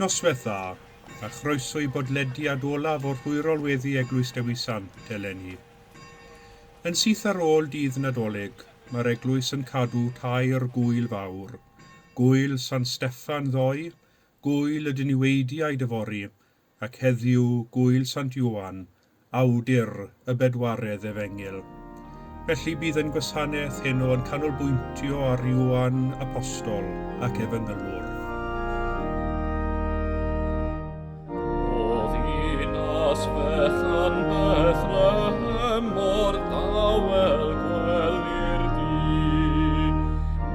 Noswaith dda, a chroeso i bodlediad olaf o'r Hwyrol Weddi Eglwys Dewi Sant eleni. Yn syth ar ôl dydd Nadolig, mae'r eglwys yn cadw tair gwyl fawr. Gwyl Sant Steffan ddoe, gwyl y Diniweidiau dyfori, ac heddiw gwyl Sant Iwan, awdur y bedwaredd Efengil. Felly bydd yn gwasanaeth heno yn canolbwyntio ar Iwan Apostol ac Efengylwr. Fechan Bethlehem mor dawel gwelir di,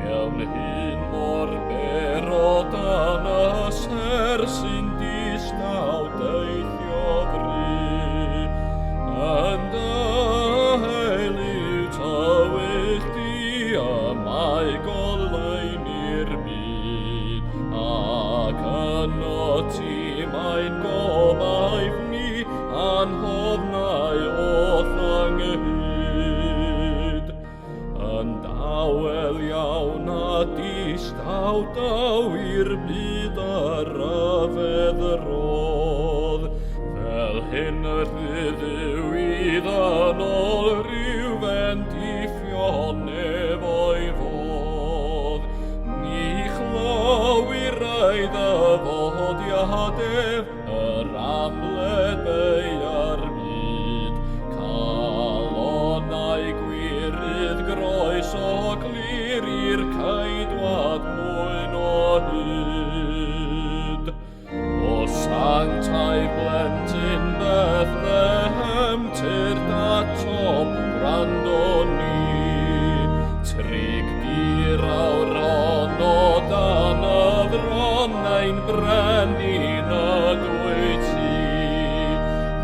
mewn hun mor berod an y ser sy'n distaw deithio fri, yn dahelu tywyll di amau golein i'r byd, ac yno ti mae'n gobaith anhofnau o'r anghyd. Yn dawel iawn a distaw daw i'r byd ar rafedd rodd, fel hyn rhyddiw iddyn ôl rhyw fendiffion efo'i fodd. Ni chlywir ei ddyfodiadef yr amled beiar byd, calonau gwirydd groes o glir i'r caedwad mwyn o hyd. O sanctau blentyn Bethlehem, tyr datom gwrando ni, trig dir awr o dan y fron ein brenin y dwyt ti.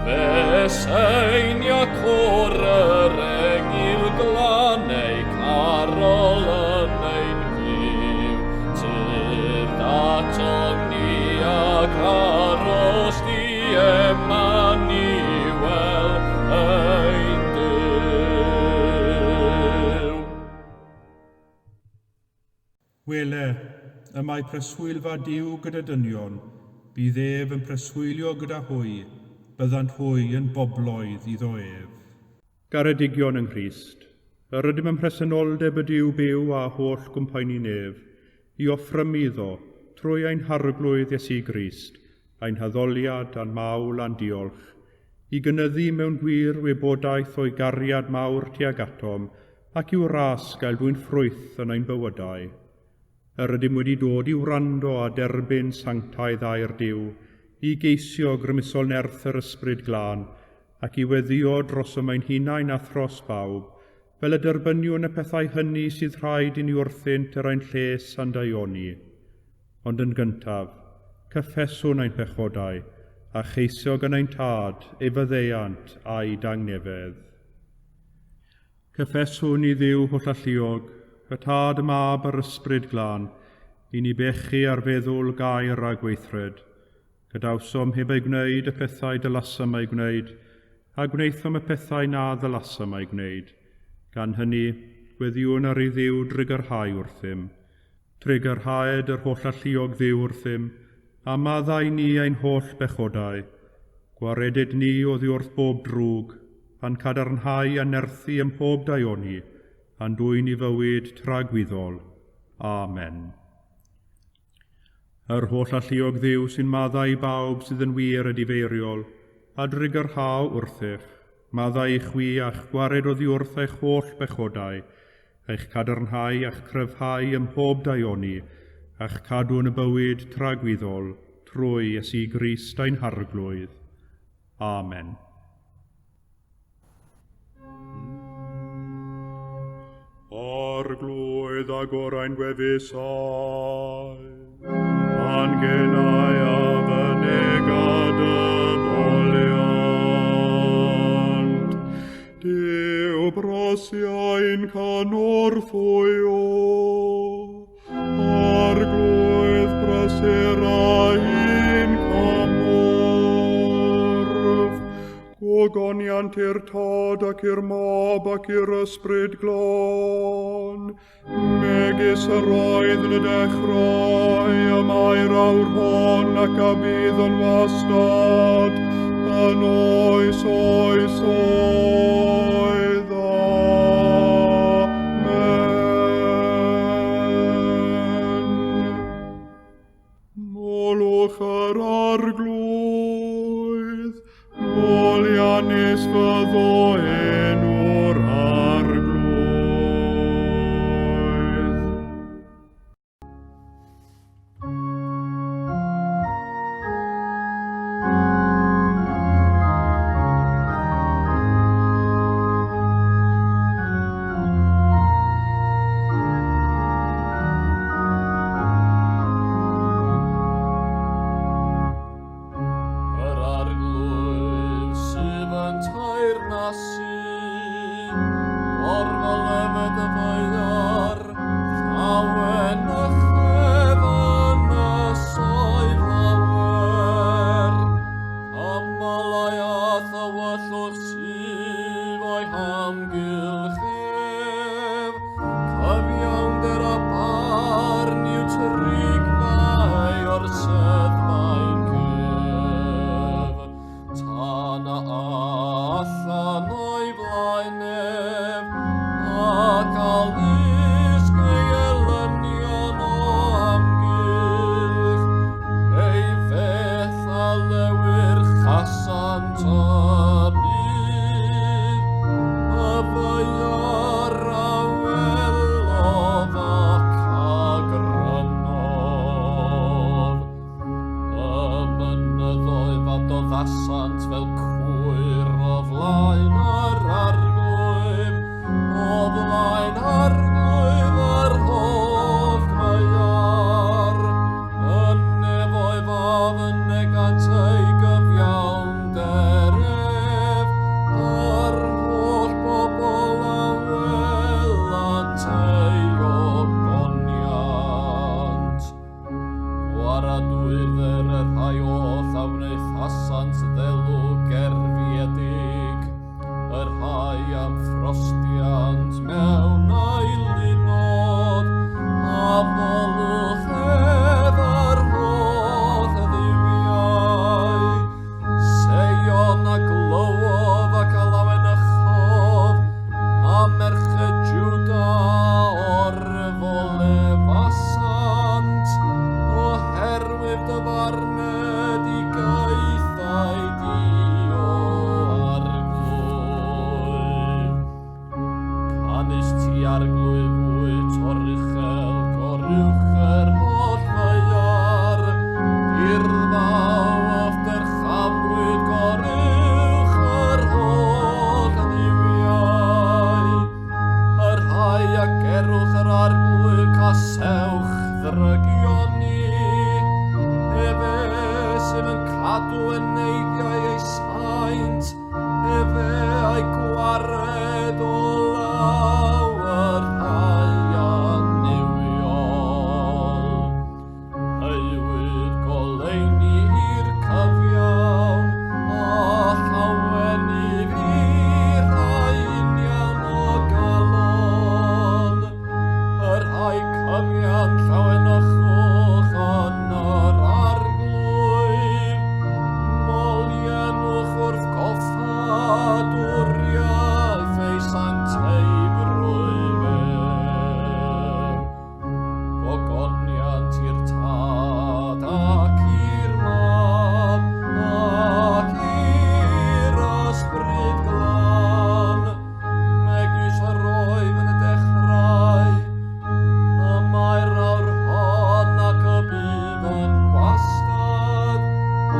Fe seinia cwr yr engil glan ei carol yn ein gyw, tyr datom ni ac aros di Emmanuel ein Duw. Wele, y mae preswylfa Duw gyda dynion, bydd ef yn preswylio gyda hwy, byddant hwy yn bobloedd iddo ef. Garedigion yng Nghrist, yr ydym yn presenoldeb y Duw byw a holl gwmpaini nef, i offrym iddo, trwy ein harglwydd Iesu Grist, ein haddoliad a'n mawl a'n diolch, i gynyddu mewn gwir wybodaeth o'i gariad mawr tuag atom, ac i'w ras gael dwi'n ffrwyth yn ein bywydau. Yr ydym wedi dod i'w wrando a derbyn sanctaidd a'r Duw, i geisio grymusol nerth yr ysbryd glân, ac i weddio dros y mae'n hunain a thros bawb, fel y derbyniwn y pethau hynny sydd rhaid i ni wrthynt yr ein lles a'n daioni. Ond yn gyntaf, cyffeswn ein pechodau, a cheisio gan ein tad, efyddeiant a'i dangnefedd. Cyffeswn i Dduw holl alluog, y tad y mab yr ysbryd glân, i ni bechu ar feddwl gair a gweithred. Gadawsom heb ei gwneud y pethau dylasam ei gwneud, a gwneithom y pethau na ddylasam ei gwneud. Gan hynny, gweddiwn ar ei Dduw drigyrhau wrthym. Trigyrhaed yr holl alluog Dduw wrthym, a maddau ni ein holl bechodau. Gwaredid ni oddi wrth bob drwg, pan cadarnhau a nerthu ym pob daioni, a'n dwy'n i fywyd tragwyddol. Amen. Yr holl alluog Dduw sy'n maddau i bawb sydd yn wir a difeiriol, a drigyrhaw wrthych, maddau i chwi a'ch gwared oddi wrth eich holl bechodau, eich cadarnhau a'ch cryfhau ym mhob daioni, a'ch cadw yn y bywyd tragwyddol, trwy Iesu Grist ein harglwydd. Amen. Arglwydd ag orau'n gwefusau, a'n genau a fynegad y boliant. Duw brosiau'n canorffwyo, arglwydd braserau'n camorf, goniant i'r tod ac i'r mob ac i'r ysbryd glon. Megis yr oedd yn y dechrau, y mae'r awr hon ac a bydd yn wastad, yn oes oes oedd. Amen. Molwch yr arglwydd, Molianus fyddo enw'r arglwydd. Yr arglwydd sydd yn teyrnasu, gorfalefyd y fwyar, llawen y chefn y soedd lawer. Camalaiath a wyllwch sydd o'i hamgylchef, cyfiawnder a barn yw trigfau o'r seddfaen cyf. Tan a allan o'i flaenef, ac alusg ei elynion o amgylch, ei feth a lewyr chasant a bydd, y fwyar a welodd ac a grynodd. Y mynyddoedd a doddasant fel cwyr o flaen yr arglwydd, o flaen arglwydd yr holl fwyar. Yn nefoedd af yn negant ei gyfiawnder a'r holl bobl a welant ei ogoniant. Gwaradwyr yr rhai o llawnau ffasant ddelw gerfiedig, yr rhai am frostiant mewn ei lunod, a folwch ef yr holl ddiwiau. Seion a glywodd ac a lawen ychodd, a merched Jwda o'r folefasant, oherwydd dyfarned i gaethau di o arglwydd. Canys ti arglwydd fwy torrichel, gorywch yr holl fwyar, dirfaw after chafwyd, gorywch yr holl ddiwiau. Yr rhai a gerwch yr arglwydd, casewch ddrygioni, efe sydd yn cadw yn neiddiau ei saint, efe a'i gwared o lawer rhai anniwiol. Hywyd goleuni i'r cyfiawn, a llawen i fi rhai union o galon. Yr rhai cyfiawn llawen ychwch yn yr arglwydd, molienwch wrth goffa dwriaeth ei sancteibrwydd. Gogoniant i'r tad ac i'r mab ac i'r ysbryd glân, megis yr oedd yn y dechrau, y mae'r awr hon ac y bydd yn wastad,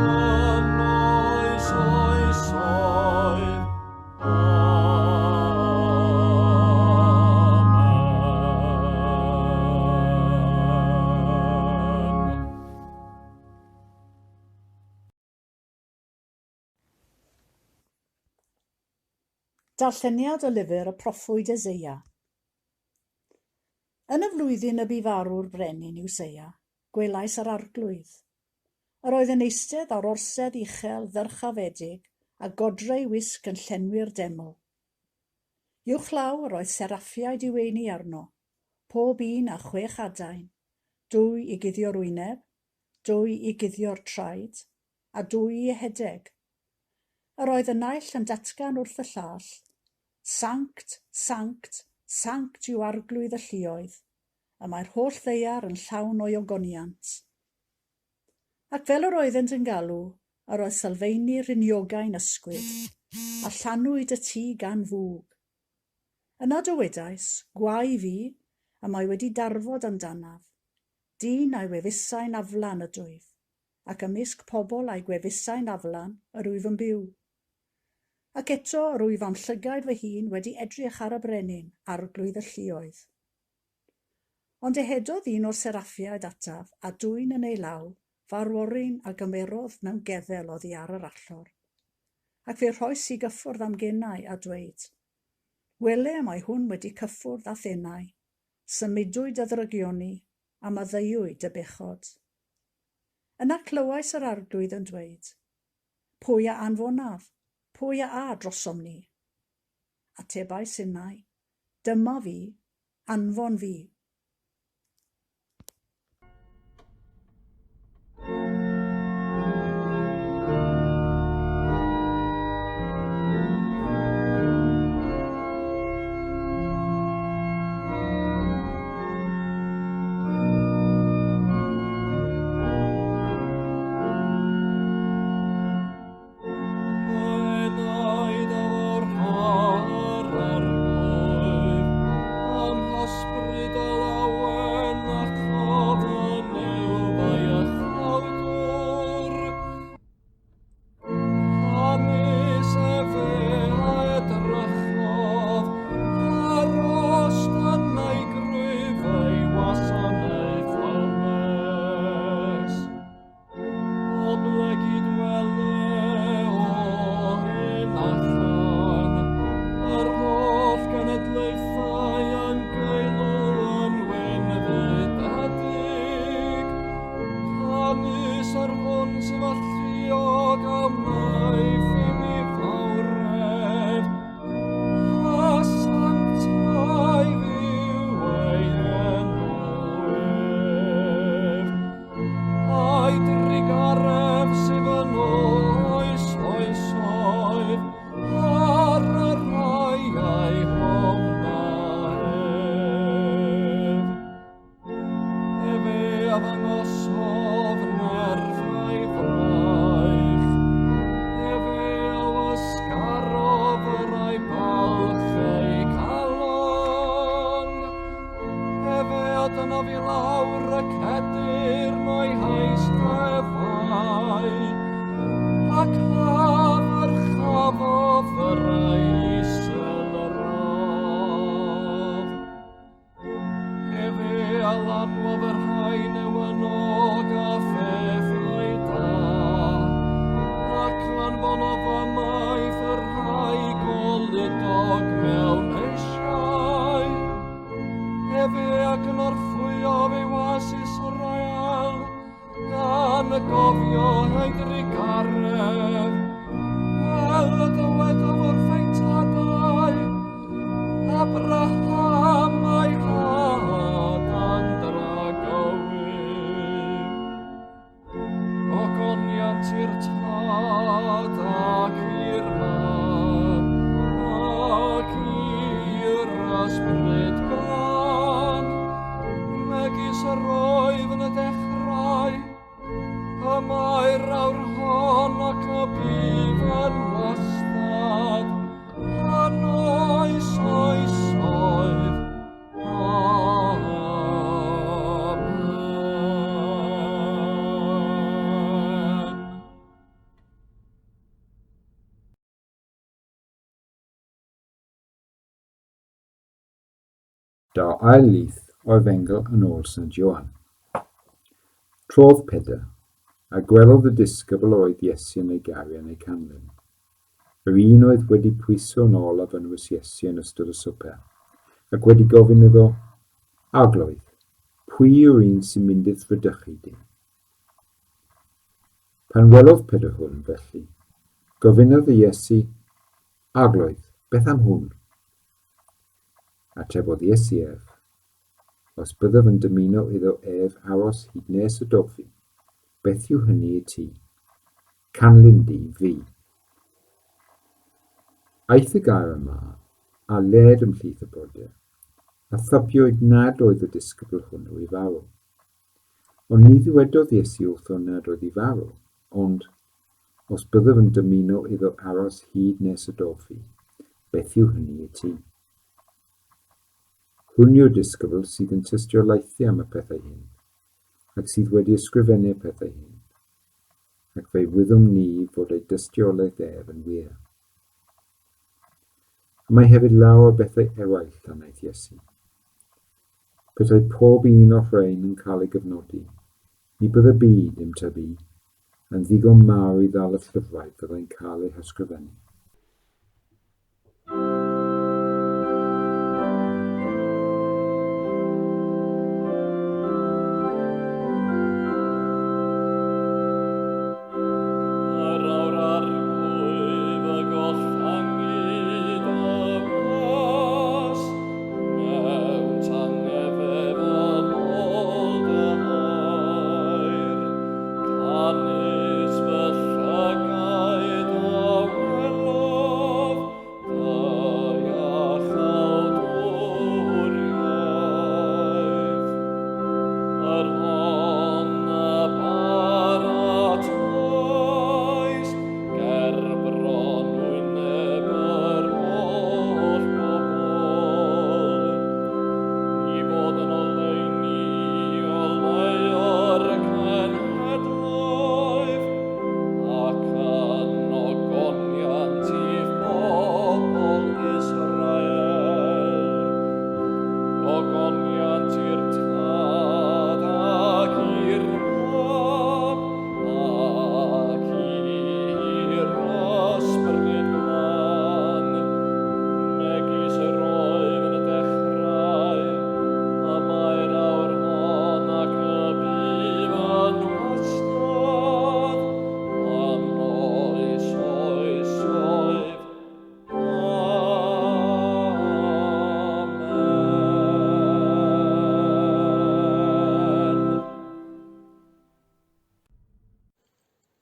yn oes oes oedd. Amen. Darlleniad o lyfr y proffwyd Eseia. Yn y flwyddyn y bu farw'r brenin Iwseia, gwelais yr arglwydd. Yr oedd yn eistedd ar orsedd uchel ddyrchafedig a godrau wisg yn llenwi'r deml. Uwch lawr roedd seraffiaid i weini arno, pob un a 6 adain, 2 i guddio'r wyneb, 2 i guddio'r traed, a 2 i hedeg. Yr oedd y naill yn datgan wrth y llall, Sanct, Sanct, Sanct yw arglwydd y lluoedd, a mae'r holl ddeiar yn llawn o'i ogoniant. Ac fel yr oeddent yn galw, yr oedd sylfaenau'r uniogau'n ysgwyd, a llanwyd y tŷ gan fwg. Yna dywedais, gwau fi, a mae wedi darfod amdanaf. Dyn a'i wefusau'n aflan ydwyf, ac ymysg pobl a'i gwefusau'n aflan yr wyf yn byw. Ac eto yr wyf am llygaid fy hun wedi edrych ar y brenin, arglwydd y lluoedd. Ond ehedodd un o'r seraffiaid ataf a dwyn yn ei law, farworin a gymerodd mewn geddel oddi ar yr allor. Ac fe rhoes i gyffwrdd am gennau a dweud, wele mae hwn wedi cyffwrdd â thenau, symudwyd y ddrygioni, a maddeuwyd y bechod. Yna clywais yr arglwydd yn dweud, pwy a anfonaf, pwy a drosom ni? Atebais innau, dyma fi, anfon fi. Da ail lith o'r fengel yn ôl St. Johan. Trodd Peder, a gwelodd y disgybl oedd Iesu yn ei garu yn ei canlyn. Yr un oedd wedi pwyso yn ôl a fynwys Iesu yn ystod y swper, ac wedi gofyn iddo, Arglwydd, pwy yw'r un sy'n mynd i'th frydychu di? Pan welodd Peder hwn felly, Gofynodd y Iesu, Arglwydd, beth am hwn? Atebodd Iesu ef, os byddaf yn dymuno iddo ef aros hyd nes y doffi, beth yw hynny i ti? Canlyn di fi. Aeth y gair yma a led ymhlith y brodyr, a thybiwyd nad oedd y disgybl hwnnw i farw. Ond ni ddywedodd Iesu wrtho nad oedd i farw, ond os byddaf yn dymuno iddo aros hyd nes y doffi, beth yw hynny i ti? Hwn yw'r disgybl sydd yn tystiolaethu am y pethau hyn, ac sydd wedi ysgrifennu pethau hyn, ac fe wyddwn ni fod ei dystiolaeth ef yn wir. Mae hefyd lawer o bethau eraill llanaeth Iesu. Petai pob un o'r rhain yn cael ei gyfnodi, ni bydd y byd dim tybu, yn ddigon mawr i ddal y llyfrau fyddai'n cael eu hysgrifennu.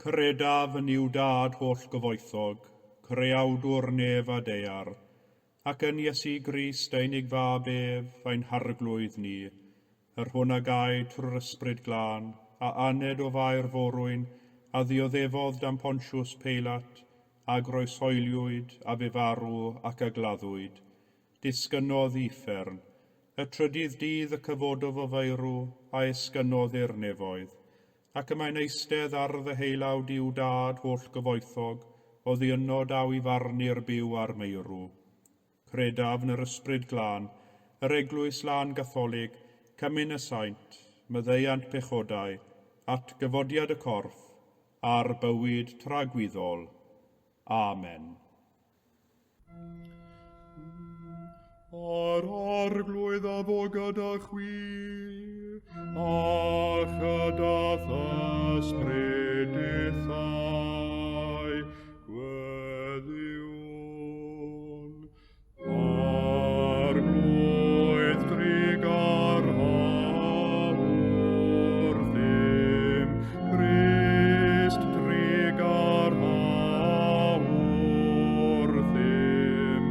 Credaf yn i'w dad holl gyfoethog, creawdwr nef a dear, ac yn Iesu Grist ein fab ef a'n harglwydd ni, yr hwn a gai trwy'r ysbryd glân, a aned o fair forwyn, a ddioddefodd dan Pontiws Peilat, a groesoeliwyd a fe farw ac a gladdwyd. Disgynnodd uffern, y trydydd dydd y cyfododd o feirw, a esgynnodd i'r nefoedd. Ac y mae'n eistedd ar y heilawd i'w dad holl gyfoethog, o ddiynod daw i farnu'r byw ar meirw. Credaf yn yr ysbryd glân, yr Eglwys lân Gatholig, cymyn y saint, myddeiant pechodau, at gyfodiad y corff, a'r bywyd tragwyddol. Amen. Ar arglwydd a fo gyda chwi, a chydath ysbryd ithau, gweddiwn. Arglwydd drig ar hawr ddim, Crist drig ar hawr ddim,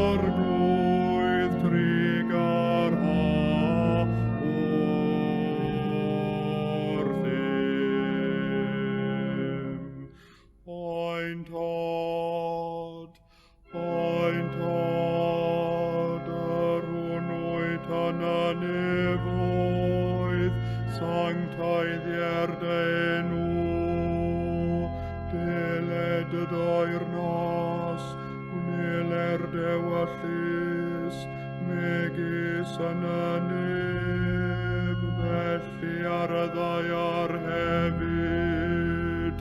Arglwydd drig ar hawr ddim. Ein tad, yr hwnnwyd tan y nefoedd, sanctaidd i'r denw, deled y dair nas, gwneler dewyllus, megis yn y neb, felly ar y ddaiar hefyd.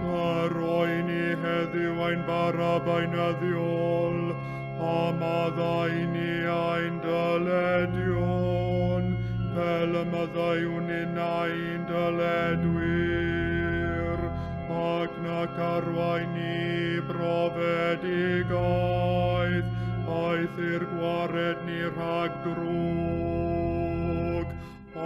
Daroi ni heddiw ein barab ein addiol, a maddau ni ein dyledion, fel y maddau wn un ein dyledwyr, ac nac ac arwain ni brofedigaeth, aeth i'r gwared ni rhag drwg. Amen.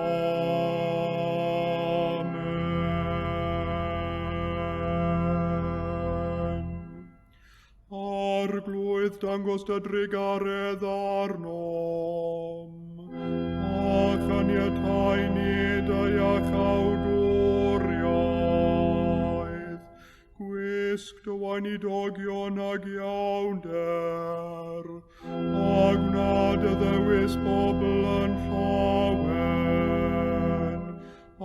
Arglwydd dangos dy drigaredd arnom, a chaniatáu ni dy iachawdwriaeth, gwisg dy wain i dogion ag iawnder, a gnad y ddewis bobl yn llawen,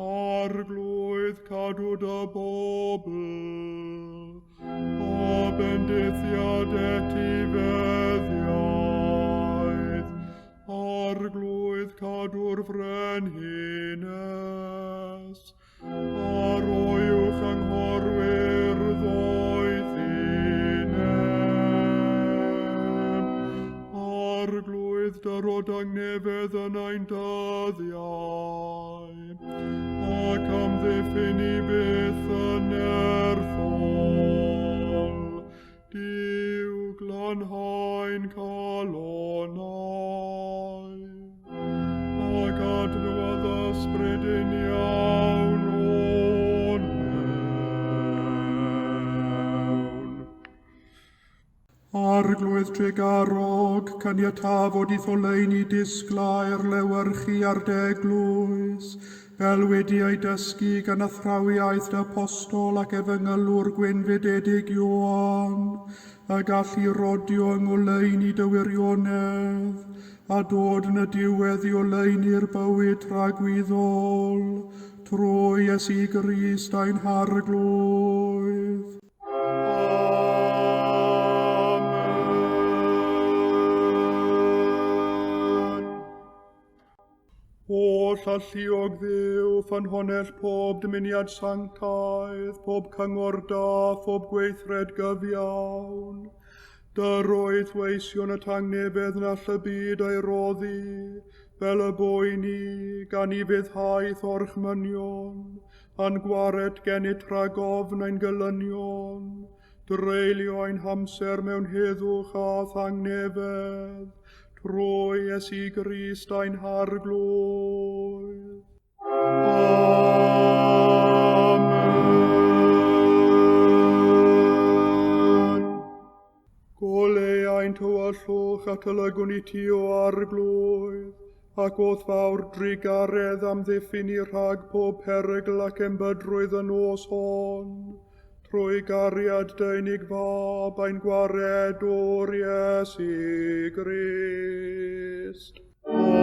arglwydd cadw dy bobl, o bendithiad etifeddiaeth, arglwydd cadw'r frenhines, a roiwch anghorwyr ddoethinem, arglwydd dyrod angnefedd yn ein dyddiau, ac amddiffyn i byth yn erthol, Duw glanhaen calonau, ac adnodd ysbryd yn iawn o'n mewn. Arglwydd tregarog, caniatafod i ddoleini disglair lewyrchu ar deglwys, fel wedi ei dysgu gan athrawiaeth dy apostol ac efengylwr gwynfydedig Ioan, a gallu rodio yng ngoleuni dy wirionedd, a dod yn y diwedd i oleuni'r bywyd rhagwyddol, trwy Iesu Grist ein harglwydd. O llalluog Dduw, ffynhonell pob dymuniad sanctaidd, pob cyngor da, pob gweithred gyfiawn. Dyrwydd weision y tangnefedd na all y byd ei roddi, fel y boeni gan i fyddhaeth orchmynion, a'n gwared gennyt rhagofn ein gylynion, dreulio ein hamser mewn heddwch a thangnefedd, trwy Iesu Grist ein harglwydd. Amen. Goleu ein tywyllwch at olygwn i ti o arglwydd, ac oedd fawr drigaredd am ddiffyn i rhag pob perygl ac embydrwydd yn nos hon, trwy gariad deunig fab ein gwared o'r Iesu Grist. Amen.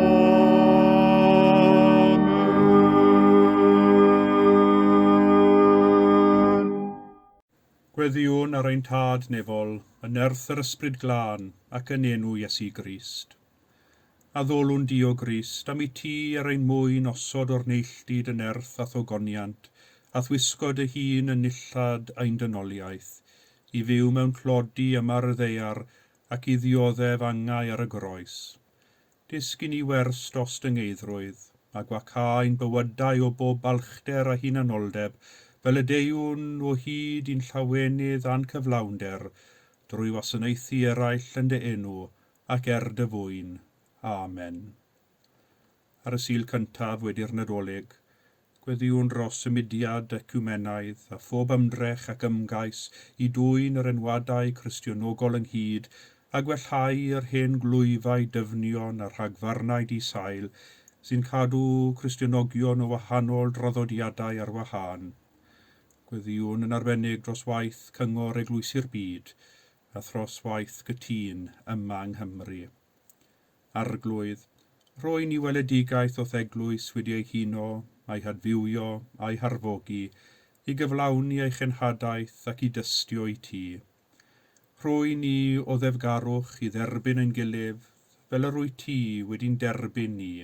Gweddiwn ar ein tad nefol, yn erth yr ysbryd glân ac yn enw Iesu Grist. A ddolwn di o Grist, am i ti ar ein mwyn osod o'r neilltid yn erth a thogoniant, a thwisgo dy hun yn nillad ein dynoliaeth, i fyw mewn clodi yma ar y ddeiar ac i ddioddef angau ar y groes. Disgyn i wers dros dy ngeidrwydd, a gwaca ein bywydau o bob balchder a hunanoldeb, fel y deiwn o hyd i'n llawenydd a'n cyflawnder, drwy wasanaethu eraill yn dy enw ac dy fwyn. Amen. Ar y sil cyntaf wedi'r Nadolig, gweddiwn dros y mudiad ecwmenaidd a phob ymdrech ac ymgais i dwyn yr enwadau Cristionogol ynghyd a gwellhau yr hen glwyfau dyfnion a rhagfarnau di-sail sy'n cadw Cristionogion o wahanol draddodiadau ar wahân. Gweddiwn yn arbennig dros waith cyngor Eglwys i'r byd a thros waith gytun yma yng Nghymru. Arglwydd, roi ni weledigaeth o'th Eglwys wedi ei huno, a'i hadfywio, a'i harfogi, i gyflawni ei chenhadaeth ac i dystio i ti. Rhoi ni o ddefgarwch i dderbyn ein gilydd, fel yr wyt ti wedi'n derbyn ni.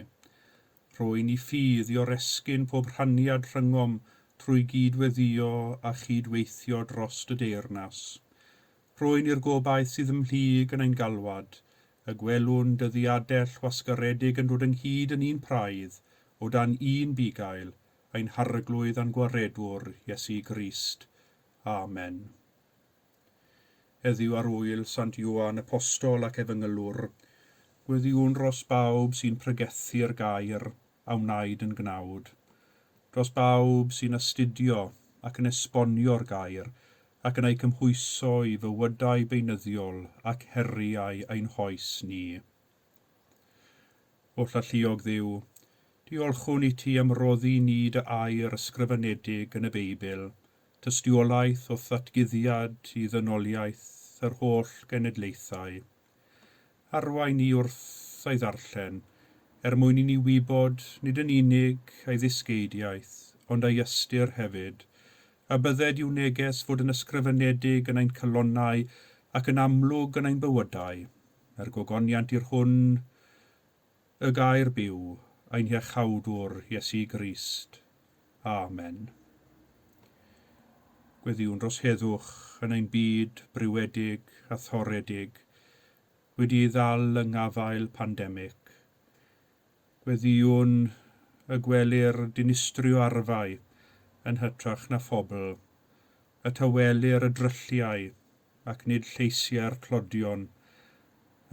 Rhoi ni ffydd i oresgyn pob rhaniad rhyngom trwy gydweddio a chydweithio dros dy deyrnas. Rhoi ni'r gobaith sydd ymhlyg yn ein galwad, y gwelwn dyddiadell wasgaredig yn dod ynghyd yn un praidd, o dan un bugail, ein harglwydd a'n gwaredwr Iesu Grist. Amen. Heddiw ar wyl Sant Ioan Apostol ac Efengylwr, gweddiwn dros bawb sy'n pregethu'r gair a wnaid yn gnawd, dros bawb sy'n astudio ac yn esbonio'r gair ac yn ei cymhwyso i fywydau beunyddiol ac heriau ein hoes ni. O llalluog Dduw, diolchwn i ti am roddi ni dy air ysgrifenedig yn y Beibl, tystiolaeth o ddatguddiad i ddynoliaeth yr holl genedlaethau. Arwain ni wrth ei ddarllen, mwyn i ni wybod nid yn unig ei ddisgeidiaeth, ond ei ystyr hefyd, a bydded i'w neges fod yn ysgrifenedig yn ein cylonnau ac yn amlwg yn ein bywydau, gogoniant i'r hwn y gair byw, ein hiechawdwr Iesu Grist. Amen. Gweddiwn dros heddwch yn ein byd brywedig a thoredig, wedi ei ddal yng ngafael pandemig. Gweddiwn y gwelir dinistrio arfau yn hytrach na phobl, y tawelir y drylliau ac nid lleisiau'r clodion,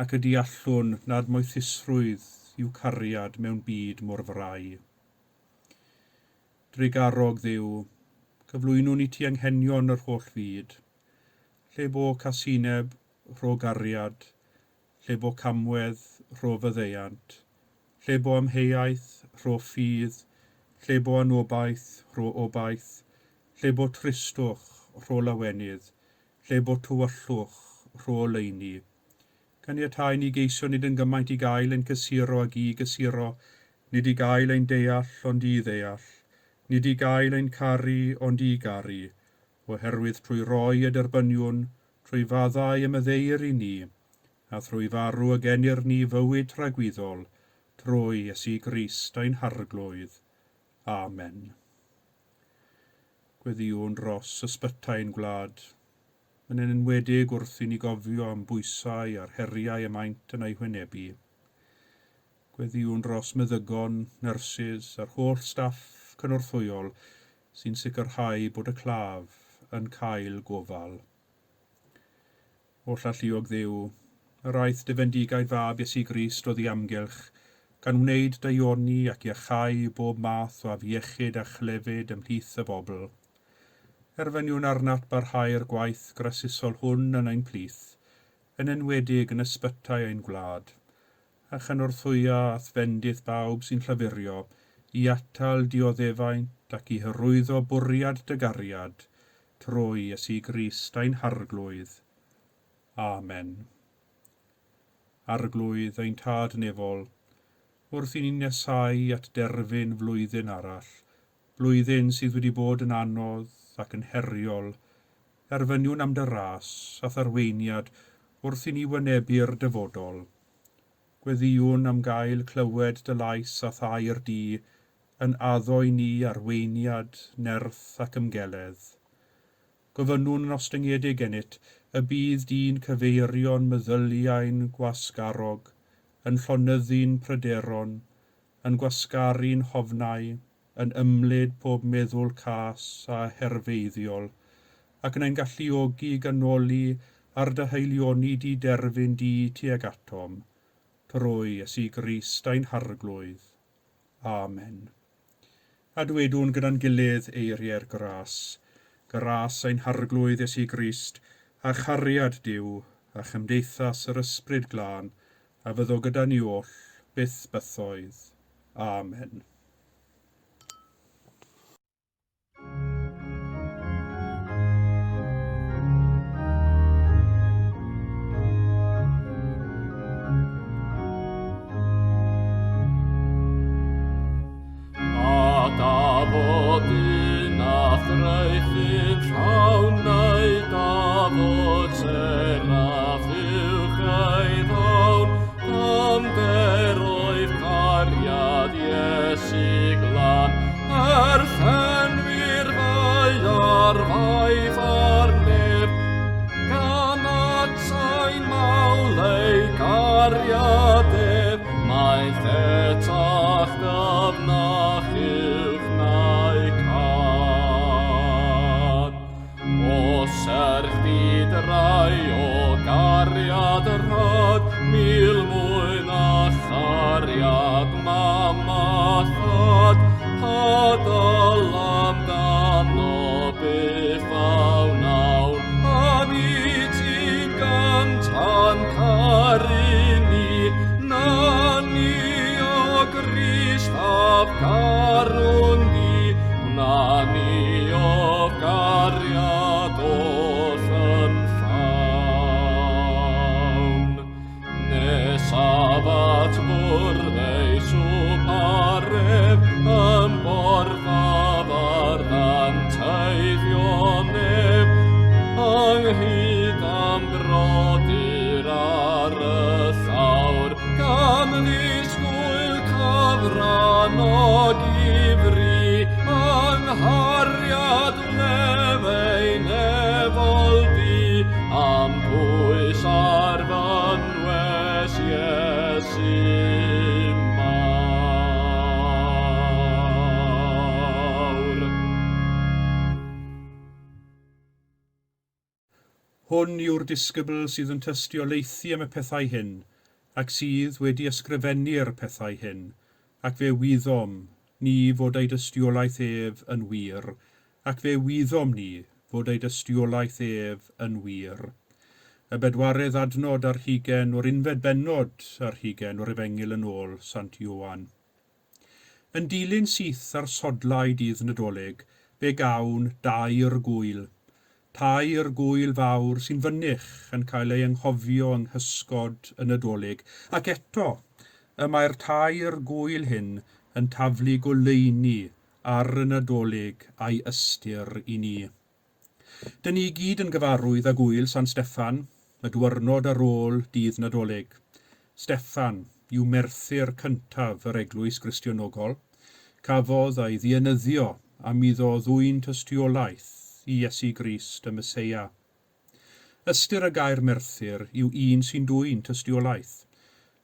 ac y deallwn nad moethisrwydd yw cariad mewn byd mor frai. Drigarog Dduw, cyflwynwn i ti anghenion yr holl fyd, lle bo casineb rho gariad, lle bo camwedd rho fyddeiant, lle bo amheuaeth rho ffydd, lle bo anobaith rho obaith, lle bo tristwch rho lawenydd, lle bo tywyllwch rho leini. Caniatáu ni geisio nid yn gymaint i gael ein cysuro ag i gysuro, nid i gael ein deall ond i ddeall, nid i gael ein caru ond i garu, oherwydd trwy roi y derbyniwn, trwy faddau ymyddeir i ni, a trwy farw y genir ni fywyd rhagwyddol, trwy Iesu Grist ein harglwydd. Amen. Gweddiwn dros ysbytau'n gwlad, yn enwedig wrth i ni gofio am bwysau a'r heriau y maint yn ei hwynebu. Gweddiwn dros meddygon, nyrsys a'r holl staff cynorthwyol sy'n sicrhau bod y claf yn cael gofal. O llalluog Dduw, yr aeth defendigaid fab Iesu Grist o ddiamgylch, gan wneud daioni ac iachau bob math o afiechyd a chlefyd ymhlith y bobl. Erfyniwn arnat barhau'r gwaith grasusol hwn yn ein plith, yn enwedig yn ysbytau ein gwlad, a chynorthwya athfendydd bawb sy'n llafurio i atal dioddefaint ac i hyrwyddo bwriad dygariad, trwy Iesu Grist ein harglwydd. Amen. Arglwydd ein tad nefol, wrth i ni nesau at derfyn flwyddyn arall, blwyddyn sydd wedi bod yn anodd ac yn heriol, erfyniwn am dy ras a tharweiniad wrth i ni wynebu'r dyfodol. Gweddiwn am gael clywed dy lais a thair di, yn addo i ni arweiniad, nerth ac ymgeledd. Gofynnwn yn ostyngedig enit, y bydd di'n cyfeirion meddyliau'n gwasgarog, yn llonyddu'n pryderon, yn gwasgaru'n hofnau, yn ymlid pob meddwl cas a herfeiddiol, ac yn ein galluogi ganoli ar dy heilioni di derfyn di tuag atom, trwy Iesu Grist ein harglwydd. Amen. A dwedwn gyda'n gilydd eiriau'r gras ein harglwydd Iesu Grist, a chariad Duw, a chymdeithas yr ysbryd glân, a fyddo gyda ni oll, byth bythoedd. Amen. Dafod a thraethyn llawnau, dafod seraf uwch ei ddawn, am der oedd cariad Iesu adrad, mil mwyn a chariad mamathad, hadal amdano byth awnawn, am I ti'n gantan carini, na ni o Grist af garwn di, na ni o gariad oth yn llawn. Nesaf at bwrdau swparef, yn borfaf ar ddanteithioneb, ynghyd am brodyr ar y llawr, gan ddisgwyl cyfran o gifri, anghariad lefein efoldi, am bwys ar fynwes Iesu mawr. Hwn yw'r disgybl sydd yn tystiolaethu am y pethau hyn, ac sydd wedi ysgrifennu'r pethau hyn, ac fe wyddom ni fod ei dystiolaeth ef yn wir, ac fe wyddom ni fod ei dystiolaeth ef yn wir. Y bedwaredd adnod ar hugen o'r unfed bennod ar hugen o'r Efengil yn ôl Sant Ioan. Yn dilyn syth ar sodlau dydd Nadolig, fe gawn dair gwyl. Tair gwyl fawr sy'n fynych yn cael ei anghofio yng nghysgod y Nadolig, ac eto y mae'r tair gwyl hyn yn taflu goleuni ar y Nadolig a'i ystyr i ni. Dyn ni gyd yn gyfarwydd â gwyl Sant Steffan, y diwrnod ar ôl dydd Nadolig. Steffan yw merthyr cyntaf yr Eglwys Gristionogol, cafodd ei ddienyddio am iddo ddwyn tystiolaeth i Iesu Grist y Meseia. Ystyr y gair merthyr yw un sy'n dwyn tystiolaeth.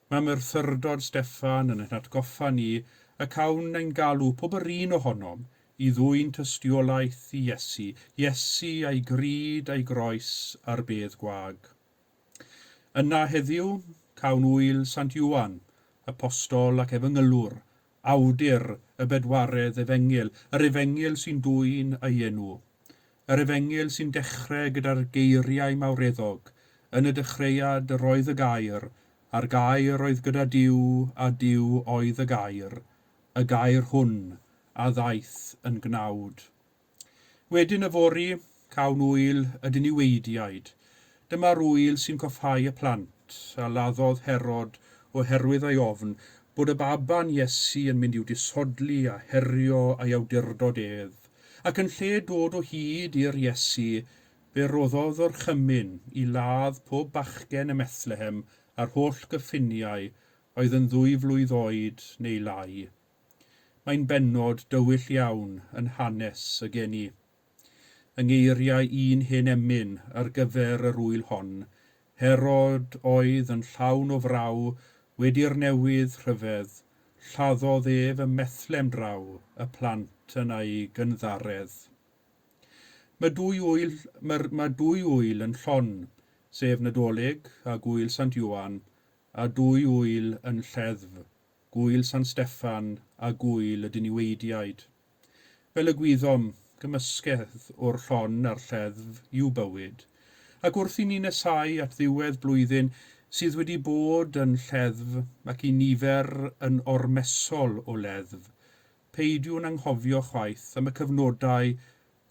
Mae merthurdod Steffan yn ein atgoffa ni y cawn ein galw pob yr un ohonom i ddwyn tystiolaeth i Iesu, Iesu a'i gryd a'i groes ar bedd gwag. Yna heddiw, cawn wyl Sant Ioan, apostol ac efengylwr, awdur y bedwaredd Efengil, yr Efengil sy'n dwyn ei enw. Yr Efengil sy'n dechrau gyda'r geiriau mawreddog, yn y dechreuad yr oedd y gair, a'r gair oedd gyda Duw a Duw oedd y gair hwn a ddaeth yn gnawd. Wedyn y fori, cawn wyl y diniweidiaid. Dyma'r wyl sy'n cofhau y plant, a laddodd Herod oherwydd ei ofn bod y baban Iesu yn mynd i'w disodli a herio ei awdurdod ef, ac yn lle dod o hyd i'r Iesu, fe roddodd o'r chymyn i ladd pob bachgen y Methlehem a'r holl gyffiniau oedd yn 2 flwydd oed neu lai. Mae'n bennod dywyll iawn yn hanes y geni. Yng ngeiriau un hen emyn ar gyfer yr wyl hon, Herod oedd yn llawn o fraw wedi'r newydd rhyfedd, lladdodd ef y Methlem draw, y plant yn ei gynddaredd. Mae dwy wyl yn llon, sef Nadolig a gwyl Sant Ioan, a 2 wyl yn lleddf, gwyl Sant Steffan a gwyl y diniweidiaid. Fel y gwyddom, gymysgedd o'r llon a'r lleddf yw bywyd, ac wrth i ni nesau at ddiwedd blwyddyn sydd wedi bod yn lleddf ac i nifer yn ormesol o leddf, peidiwn anghofio chwaith am y cyfnodau,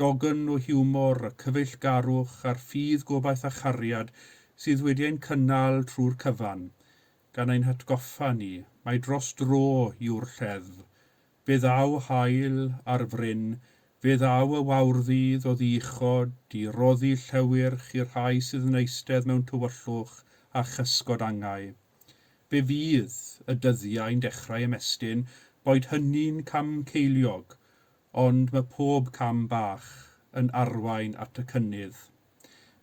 dogen o hiwmor, y cyfeillgarwch a'r ffydd gobaith a chariad sydd wedi ein cynnal trwy'r cyfan, gan ein hatgoffa ni, mae dros dro yw'r lleddf, fe ddaw hael ar fryn, fe ddaw y wawrddydd o ddichod i roddi llewyrch i'r rhai sydd yn eistedd mewn tywyllwch a chysgod angau. Fe fydd y dyddiau'n dechrau ymestyn boed hynny'n cam ceiliog, ond mae pob cam bach yn arwain at y cynnydd.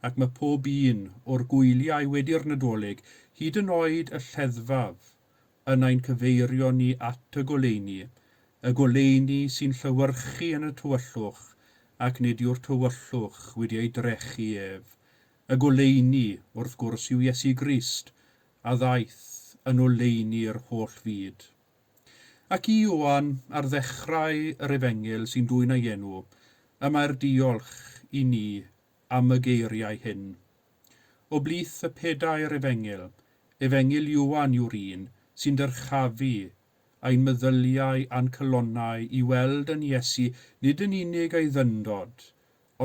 Ac mae pob un o'r gwyliau wedi'r Nadolig, hyd yn oed y lleddfaf, yn ein cyfeirio ni at y goleuni sy'n llywyrchu yn y tywyllwch, ac nid yw'r tywyllwch wedi ei drechu ef. Y goleuni, wrth gwrs, yw Iesu Grist, a ddaeth yn oleuni'r holl fyd. Ac i Ioan ar ddechrau yr Efengil sy'n dwyn ei enw, y mae'r diolch i ni am y geiriau hyn. O blith y pedair Efengil Ioan yw'r un sy'n dyrchafu ein meddyliau a'n cylonnau i weld yn Iesu nid yn unig ei ddyndod,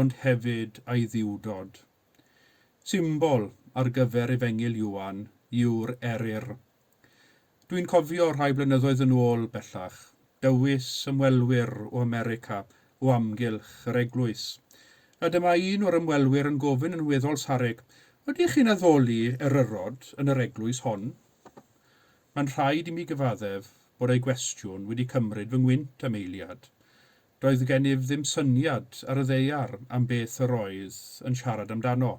ond hefyd ei ddiwdod. Symbol ar gyfer Efengil Ioan yw'r eryr. Dwi'n cofio rhai blynyddoedd yn ôl bellach, dywys ymwelwyr o America o amgylch yr Eglwys. A dyma un o'r ymwelwyr yn gofyn yn weddol sarug, ydych chi'n addoli eryrod yn yr eglwys hon? Mae'n rhaid i mi gyfaddef bod ei gwestiwn wedi cymryd fy ngwynt am eiliad. Doedd gennyf ddim syniad ar y ddeiar am beth yr oedd yn siarad amdano.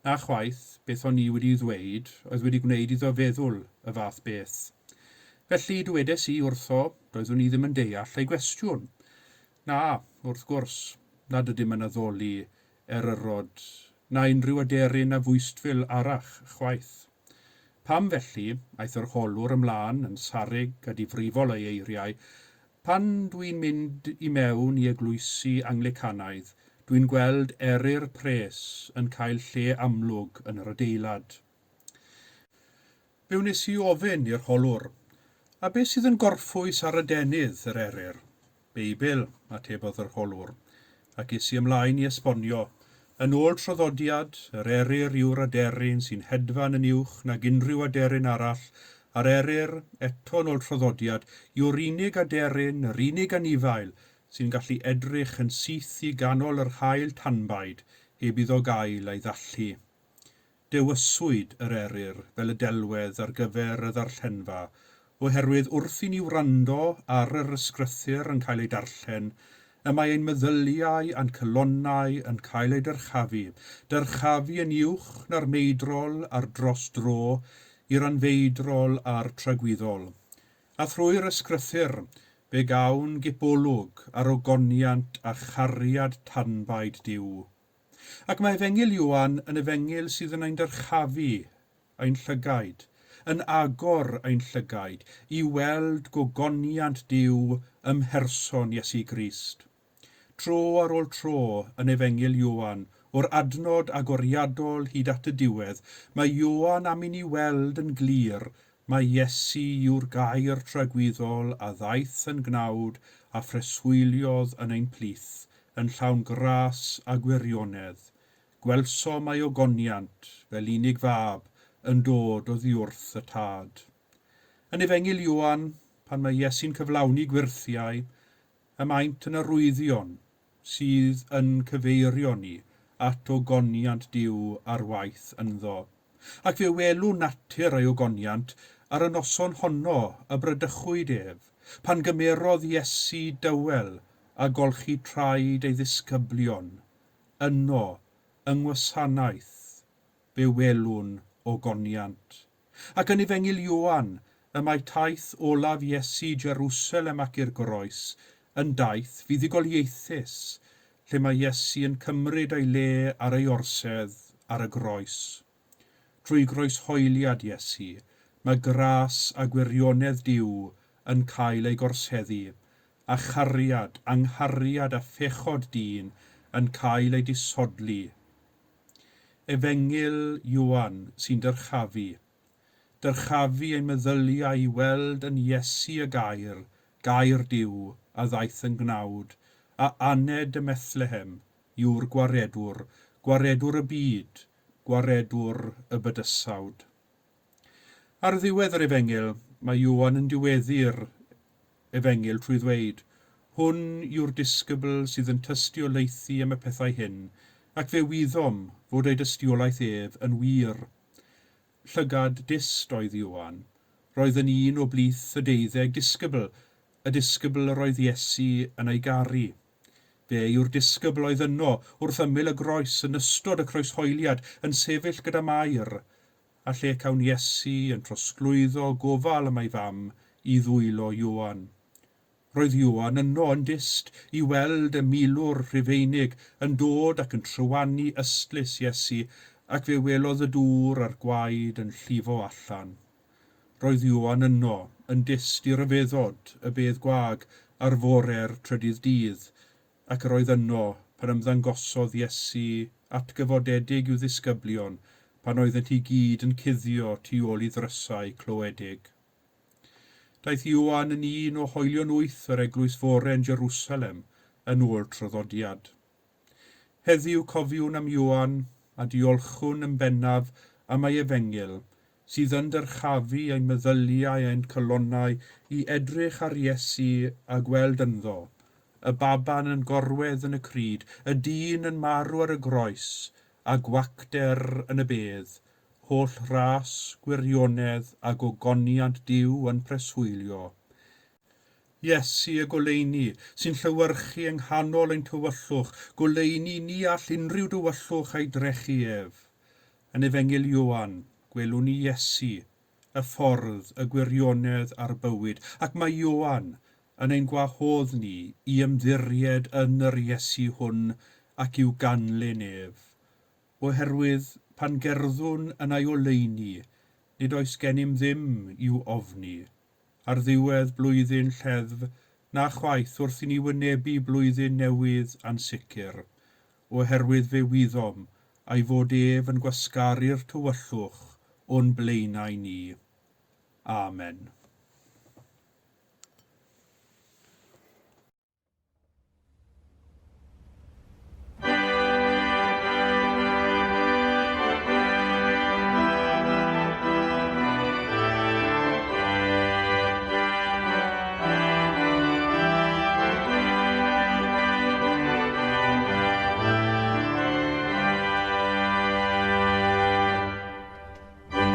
Na chwaith beth o'n i wedi ddweud oedd wedi gwneud iddo feddwl y fath beth. Felly dwedes i wrtho, doeddwn i ddim yn deall ei gwestiwn. Na, wrth gwrs, nad ydym yn addoli eryrod na unrhyw aderyn a fwystfil arall chwaith. Pam felly, aeth yr holwr ymlaen yn sarug a difrifol ei eiriau, pan dwi'n mynd i mewn i eglwysi Anglicanaidd, dwi'n gweld eryr pres yn cael lle amlwg yn yr adeilad. Fe wnes i ofyn i'r holwr, a beth sydd yn gorffwys ar y denydd yr eryr? Beibl, atebodd yr holwr, ac es i ymlaen i esbonio. Yn ôl traddodiad, yr eryr yw'r aderyn sy'n hedfan yn uwch nag unrhyw aderyn arall, a'r eryr, eto yn ôl traddodiad, yw'r unig aderyn, yr unig anifail, sy'n gallu edrych yn syth i ganol yr haul tanbaid, heb iddo gael ei ddallu. Dewyswyd yr eryr fel y delwedd ar gyfer y ddarllenfa, oherwydd wrth i ni wrando ar yr ysgrythyr yn cael ei darllen, y mae ein meddyliau a'n cylonnau yn cael ei dyrchafu yn uwch na'r meidrol ar dros dro i'r anfeidrol a'r tragwyddol. A thrwy'r ysgrythyr, fe gawn gibolwg ar ogoniant a chariad tanbaid Duw. Ac mae Efengil Ioan yn efengil sydd yn ein dyrchafu, ein llygaid, yn agor ein llygaid i weld gogoniant Duw ym mherson Iesu Grist. Tro ar ôl tro yn Efengil Ioan, o'r adnod agoriadol hyd at y diwedd, mae Ioan am i ni weld yn glir, mae Iesu yw'r gair tragwyddol a ddaeth yn gnawd a phreswyliodd yn ein plith, yn llawn gras a gwirionedd. Gwelsom ei ogoniant fel unig fab yn dod oddi wrth y tad. Yn Efengil Ioan, pan mae Iesu'n cyflawni gwirthiau, y maent yn arwyddion sydd yn cyfeirio ni at ogoniant Duw ar waith ynddo. Ac fe welw natur ei ogoniant ar y noson honno y brydychwyd ef, pan gymerodd Iesu dywel a golchi traed ei ddisgyblion. Yno, yng Gwasanaeth, fe welwn ogoniant. Ac yn Efengil Ioan, y mae taith olaf Iesu Jerusalem ac i'r groes, yn daith fuddugoliaethus, lle mae Iesu yn cymryd ei le ar ei orsedd ar y groes. Trwy groeshoeliad Iesu, mae gras a gwirionedd Duw yn cael ei gorseddu, a chariad, anghariad a phechod dyn yn cael ei disodli. Efengil Ioan sy'n dyrchafu ein meddyliau i weld yn Iesu y gair Duw a ddaeth yn gnawd, a aned y Methlehem yw'r gwaredwr y byd, gwaredwr y bydysawd. Ar ddiwedd yr Efengil, mae Ioan yn diweddu'r Efengil trwy ddweud, hwn yw'r disgybl sydd yn tystiolaethu am y pethau hyn, ac fe wyddom fod ei dystiolaeth ef yn wir. Llygad dist oedd Ioan, roedd yn un o blith y 12 disgybl, y disgybl yr oedd Iesu yn ei garu. Fe yw'r disgybl oedd yno wrth ymyl y groes yn ystod y croeshoeliad yn sefyll gyda Mair, a lle cawn Iesu yn trosglwyddo gofal am ei fam i ddwylo Ioan. Roedd Ioan yno yn dist i weld y milwr Rhufeinig yn dod ac yn trywanu ystlys Iesu ac fe welodd y dŵr a'r gwaed yn llifo allan. Roedd Ioan yno, yn dyst i ryfeddod y bedd gwag ar fore'r trydydd dydd, ac yr oedd yno pan ymddangosodd Iesu at gyfodedig i'w ddisgyblion pan oeddent i gyd yn cuddio tu ôl i ddrysau clywedig. Daeth Ioan yn un o hoelion 8 yr Eglwys Fore yn Jerusalem yn ôl traddodiad. Heddiw cofiwn am Ioan a diolchwn yn bennaf am ei efengyl, sydd yn dyrchafu ei meddyliau a'n colonnau i edrych ar Iesu a gweld ynddo, y baban yn gorwedd yn y cryd, y dyn yn marw ar y groes, a gwacder yn y bedd, holl ras, gwirionedd a gogoniant Duw yn preswylio. Iesu y goleuni sy'n llywyrchu yng nghanol ein tywyllwch, goleuni ni all unrhyw dywyllwch ei drechu ef. Yn efengyl Ioan, gwelwn ni Iesu, y ffordd, y gwirionedd a'r bywyd, ac mae Ioan yn ein gwahodd ni i ymddiried yn yr Iesu hwn ac i'w ganlyn ef. Oherwydd pan gerddwn yn ei oleuni, nid oes gennym ddim i'w ofni. Ar ddiwedd blwyddyn lleddf, na chwaith wrth i ni wynebu blwyddyn newydd ansicr, oherwydd fe wyddom a'i fod ef yn gwasgaru'r tywyllwch o'n blaenau ni. Amen.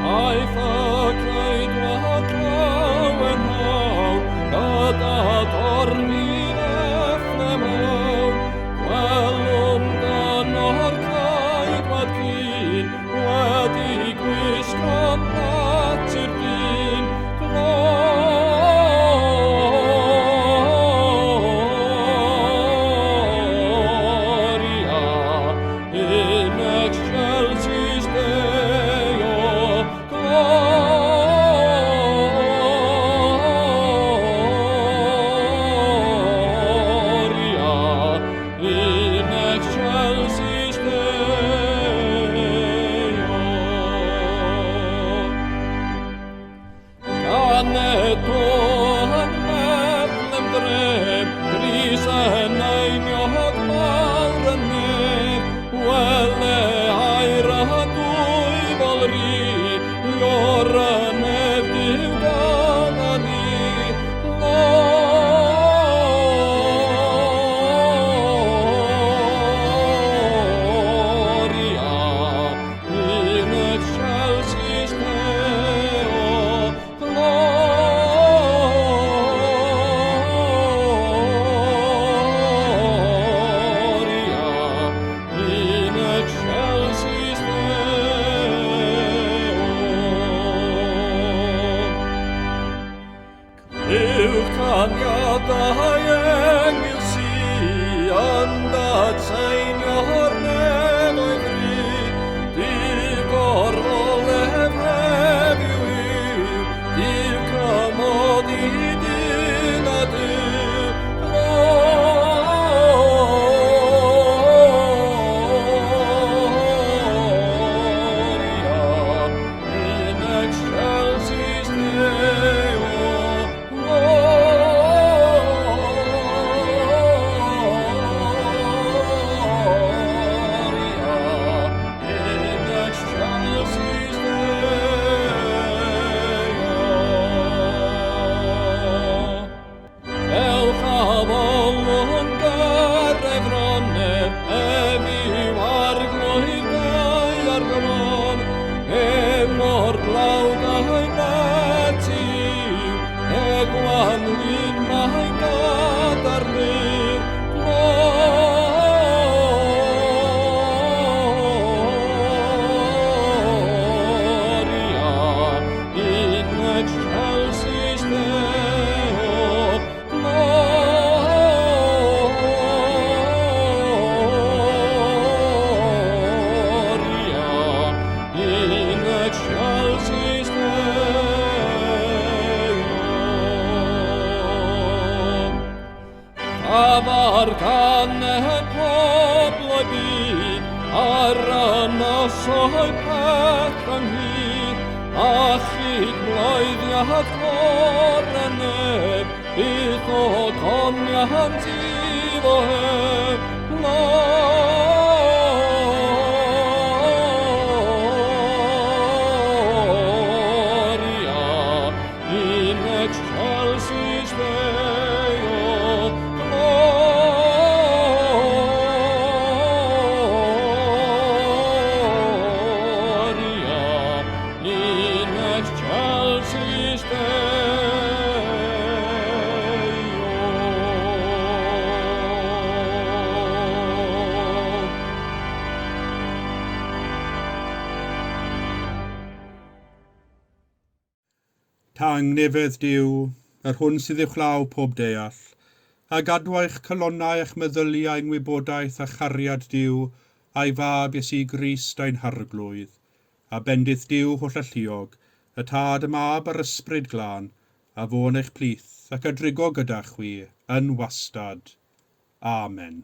Ai fa caedwa gosoi peth ynghyd, a chyd mloeddiad goreneb, bydd o goniad iddo heb gloria, in excelsis Deo, gloria, in excelsis Deo. Tangnefedd Duw, yr hwn sydd uwchlaw pob deall, a gadwa'ch colonnau eich meddyliau yng ngwybodaeth a chariad Duw a'i fab Iesu Grist a'n harglwydd, a bendith Duw holl alluog, y tad y mab a'r ysbryd glân, a fo'n eich plith ac a drigo gyda chwi yn wastad. Amen.